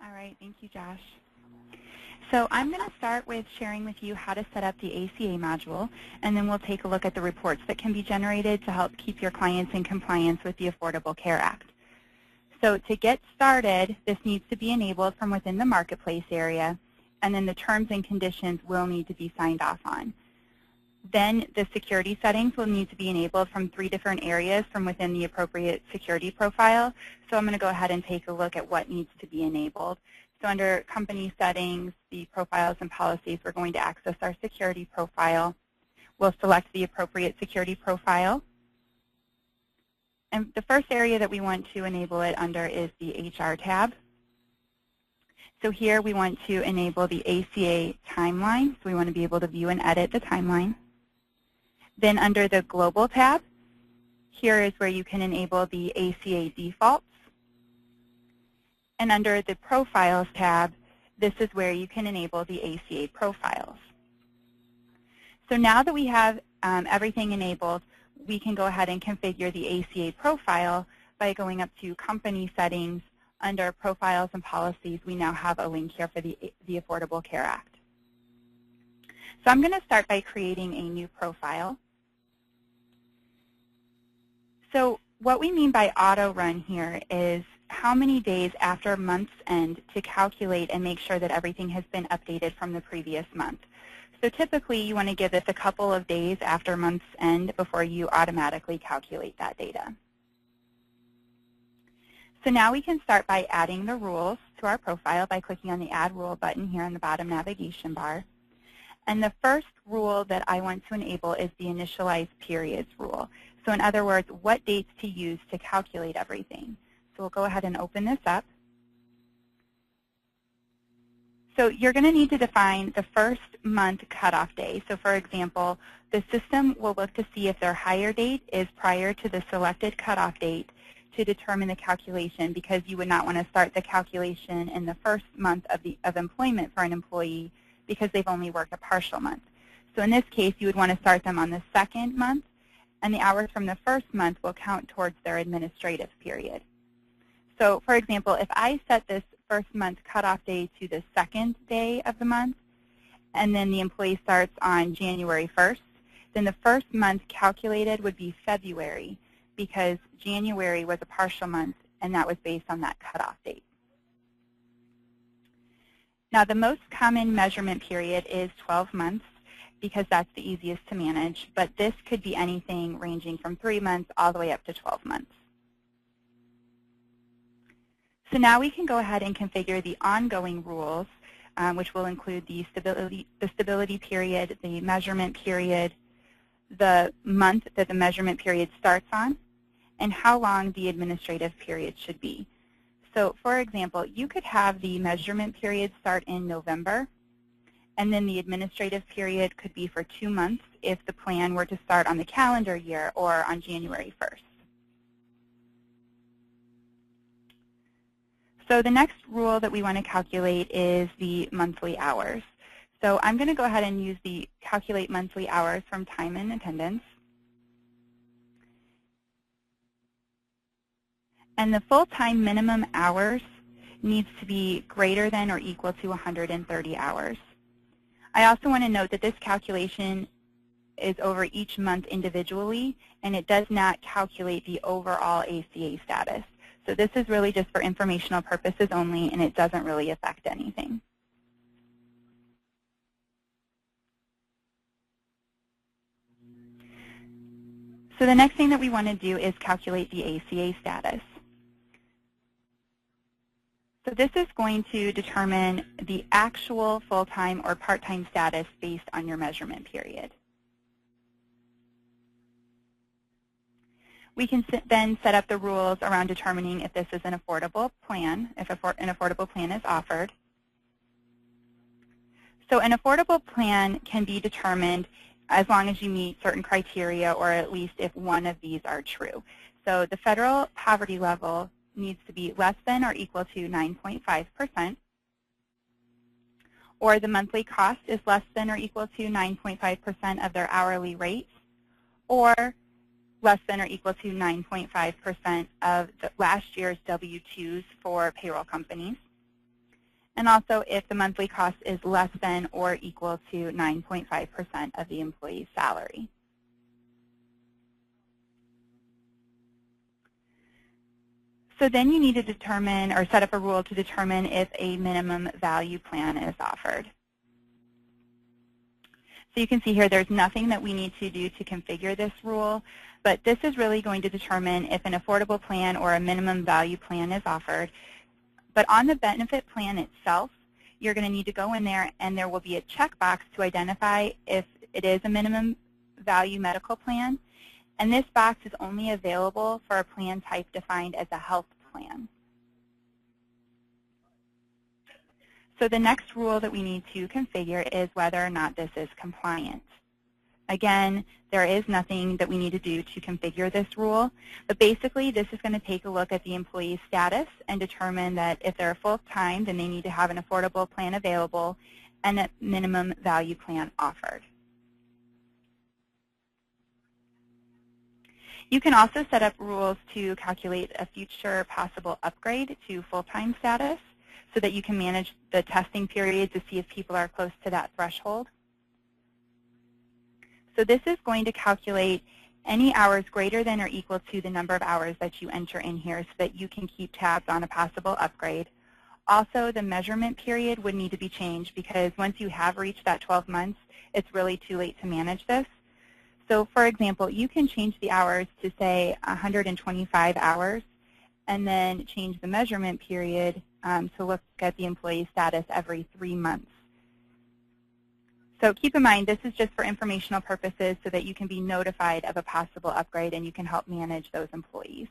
All right, thank you, Josh. So I'm going to start with sharing with you how to set up the ACA module, and then we'll take a look at the reports that can be generated to help keep your clients in compliance with the Affordable Care Act. So to get started, this needs to be enabled from within the Marketplace area, and then the terms and conditions will need to be signed off on. Then the security settings will need to be enabled from 3 different areas from within the appropriate security profile. So I'm going to go ahead and take a look at what needs to be enabled. So under company settings, the profiles and policies, we're going to access our security profile. We'll select the appropriate security profile. And the first area that we want to enable it under is the HR tab. So here we want to enable the ACA timeline. So we want to be able to view and edit the timeline. Then under the Global tab, here is where you can enable the ACA defaults. And under the Profiles tab, this is where you can enable the ACA profiles. So now that we have everything enabled, we can go ahead and configure the ACA profile by going up to Company Settings. Under Profiles and Policies, we now have a link here for the Affordable Care Act. So I'm going to start by creating a new profile. So what we mean by auto run here is how many days after month's end to calculate and make sure that everything has been updated from the previous month. So typically you want to give this a couple of days after month's end before you automatically calculate that data. So now we can start by adding the rules to our profile by clicking on the Add Rule button here on the bottom navigation bar. And the first rule that I want to enable is the Initialize Periods rule. So in other words, what dates to use to calculate everything. So we'll go ahead and open this up. So you're going to need to define the first month cutoff day. So for example, the system will look to see if their hire date is prior to the selected cutoff date to determine the calculation, because you would not want to start the calculation in the first month of employment for an employee because they've only worked a partial month. So in this case, you would want to start them on the second month, and the hours from the first month will count towards their administrative period. So for example, if I set this first month cutoff day to the second day of the month, and then the employee starts on January 1st, then the first month calculated would be February, because January was a partial month, and that was based on that cutoff date. Now, the most common measurement period is 12 months, because that's the easiest to manage, but this could be anything ranging from 3 months all the way up to 12 months. So now we can go ahead and configure the ongoing rules, which will include the stability period, the measurement period, the month that the measurement period starts on, and how long the administrative period should be. So for example, you could have the measurement period start in November, and then the administrative period could be for 2 months if the plan were to start on the calendar year or on January 1st. So the next rule that we want to calculate is the monthly hours. So I'm going to go ahead and use the Calculate Monthly Hours from Time and Attendance. And the full-time minimum hours needs to be greater than or equal to 130 hours. I also want to note that this calculation is over each month individually, and it does not calculate the overall ACA status. So this is really just for informational purposes only, and it doesn't really affect anything. So the next thing that we want to do is calculate the ACA status. So this is going to determine the actual full-time or part-time status based on your measurement period. We can then set up the rules around determining if this is an affordable plan, if an affordable plan is offered. So an affordable plan can be determined as long as you meet certain criteria, or at least if one of these are true. So the federal poverty level needs to be less than or equal to 9.5%, or the monthly cost is less than or equal to 9.5% of their hourly rate, or less than or equal to 9.5% of last year's W-2s for payroll companies. and also if the monthly cost is less than or equal to 9.5% of the employee's salary. So then you need to determine or set up a rule to determine if a minimum value plan is offered. So you can see here there's nothing that we need to do to configure this rule, but this is really going to determine if an affordable plan or a minimum value plan is offered. But on the benefit plan itself, you're going to need to go in there and there will be a checkbox to identify if it is a minimum value medical plan. And this box is only available for a plan type defined as a health plan. So the next rule that we need to configure is whether or not this is compliant. Again, there is nothing that we need to do to configure this rule, but basically this is going to take a look at the employee's status and determine that if they're full-time, then they need to have an affordable plan available and a minimum value plan offered. You can also set up rules to calculate a future possible upgrade to full-time status so that you can manage the testing period to see if people are close to that threshold. So this is going to calculate any hours greater than or equal to the number of hours that you enter in here so that you can keep tabs on a possible upgrade. Also, the measurement period would need to be changed because once you have reached that 12 months, it's really too late to manage this. So for example, you can change the hours to say 125 hours and then change the measurement period to look at the employee status every 3 months. So keep in mind, this is just for informational purposes so that you can be notified of a possible upgrade and you can help manage those employees.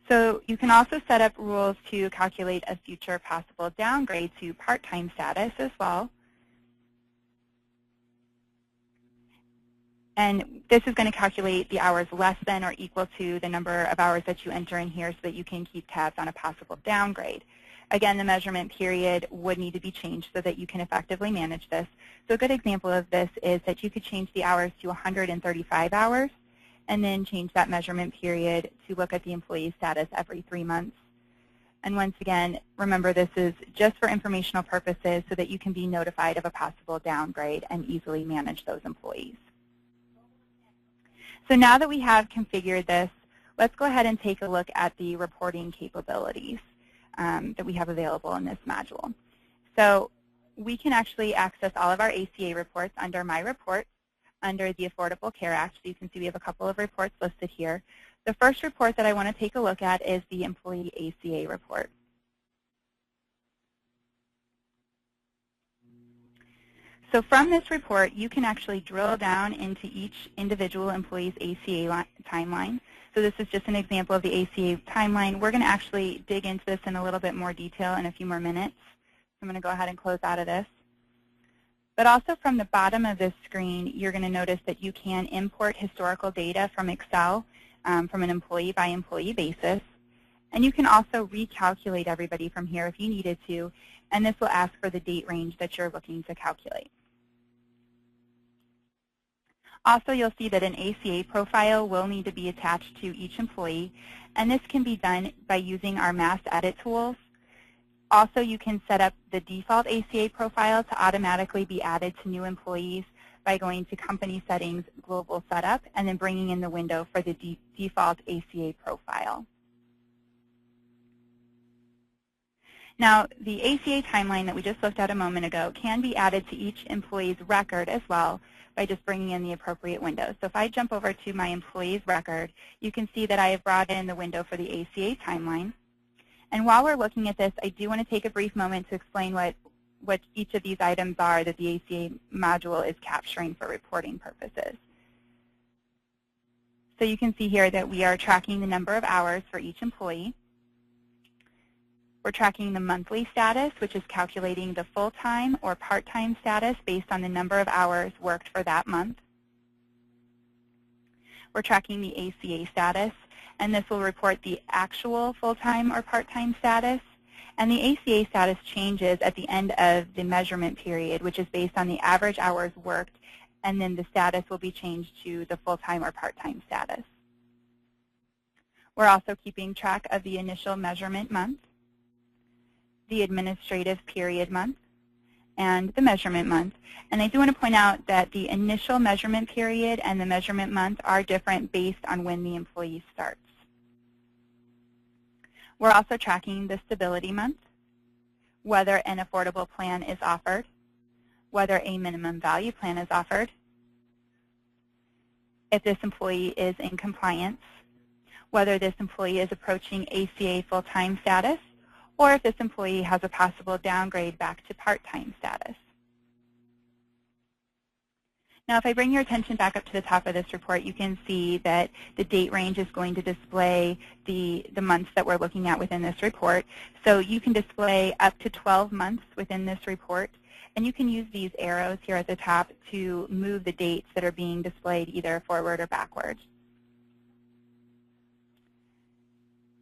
So you can also set up rules to calculate a future possible downgrade to part-time status as well. And this is going to calculate the hours less than or equal to the number of hours that you enter in here so that you can keep tabs on a possible downgrade. Again, the measurement period would need to be changed so that you can effectively manage this. So a good example of this is that you could change the hours to 135 hours and then change that measurement period to look at the employee status every 3 months. And once again, remember this is just for informational purposes so that you can be notified of a possible downgrade and easily manage those employees. So now that we have configured this, let's go ahead and take a look at the reporting capabilities that we have available in this module. So we can actually access all of our ACA reports under My Report under the Affordable Care Act. So you can see we have a couple of reports listed here. The first report that I want to take a look at is the Employee ACA report. So from this report, you can actually drill down into each individual employee's ACA timeline. So this is just an example of the ACA timeline. We're going to actually dig into this in a little bit more detail in a few more minutes. I'm going to go ahead and close out of this. But also from the bottom of this screen, you're going to notice that you can import historical data from Excel from an employee-by-employee basis. And you can also recalculate everybody from here if you needed to, and this will ask for the date range that you're looking to calculate. Also, you'll see that an ACA profile will need to be attached to each employee, and this can be done by using our mass edit tools. Also, you can set up the default ACA profile to automatically be added to new employees by going to Company Settings, Global Setup, and then bringing in the window for the default ACA profile. Now, the ACA timeline that we just looked at a moment ago can be added to each employee's record as well by just bringing in the appropriate window. So if I jump over to my employee's record, you can see that I have brought in the window for the ACA timeline. And while we're looking at this, I do want to take a brief moment to explain what each of these items are that the ACA module is capturing for reporting purposes. So you can see here that we are tracking the number of hours for each employee. We're tracking the monthly status, which is calculating the full-time or part-time status based on the number of hours worked for that month. We're tracking the ACA status, and this will report the actual full-time or part-time status. And the ACA status changes at the end of the measurement period, which is based on the average hours worked, and then the status will be changed to the full-time or part-time status. We're also keeping track of the initial measurement month, the administrative period month, and the measurement month. And I do want to point out that the initial measurement period and the measurement month are different based on when the employee starts. We're also tracking the stability month, whether an affordable plan is offered, whether a minimum value plan is offered, if this employee is in compliance, whether this employee is approaching ACA full-time status, or if this employee has a possible downgrade back to part-time status. Now, if I bring your attention back up to the top of this report, you can see that the date range is going to display the months that we're looking at within this report. So you can display up to 12 months within this report, and you can use these arrows here at the top to move the dates that are being displayed either forward or backwards.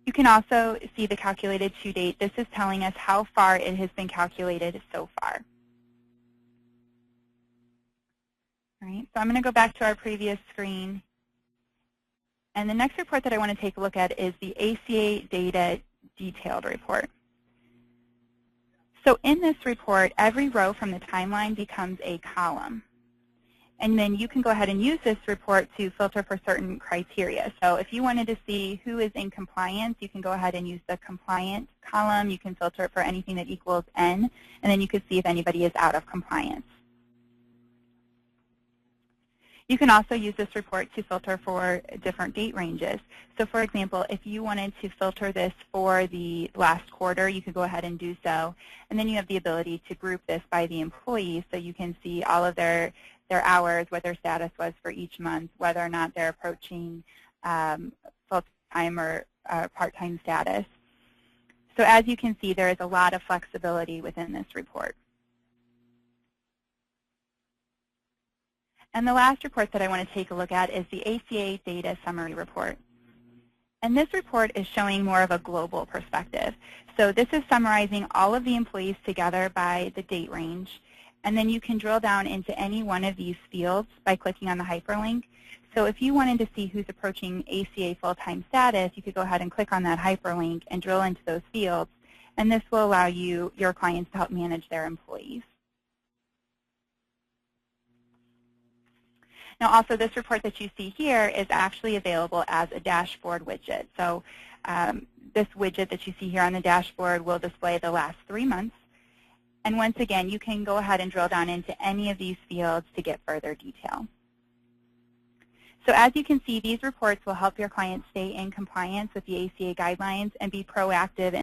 You can also see the calculated to date. This is telling us how far it has been calculated so far. All right, so I'm going to go back to our previous screen. And the next report that I want to take a look at is the ACA Data Detailed Report. So in this report, every row from the timeline becomes a column. And then you can go ahead and use this report to filter for certain criteria. So if you wanted to see who is in compliance, you can go ahead and use the compliant column. You can filter it for anything that equals N, and then you can see if anybody is out of compliance. You can also use this report to filter for different date ranges. So for example, if you wanted to filter this for the last quarter, you could go ahead and do so. And then you have the ability to group this by the employees, so you can see all of their hours, what their status was for each month, whether or not they're approaching full-time or part-time status. So as you can see, there is a lot of flexibility within this report. And the last report that I want to take a look at is the ACA Data Summary Report. And this report is showing more of a global perspective. So this is summarizing all of the employees together by the date range. And then you can drill down into any one of these fields by clicking on the hyperlink. So if you wanted to see who's approaching ACA full-time status, you could go ahead and click on that hyperlink and drill into those fields. And this will allow your clients to help manage their employees. Now also, this report that you see here is actually available as a dashboard widget. So this widget that you see here on the dashboard will display the last 3 months. And once again, you can go ahead and drill down into any of these fields to get further detail. So as you can see, these reports will help your clients stay in compliance with the ACA guidelines and be proactive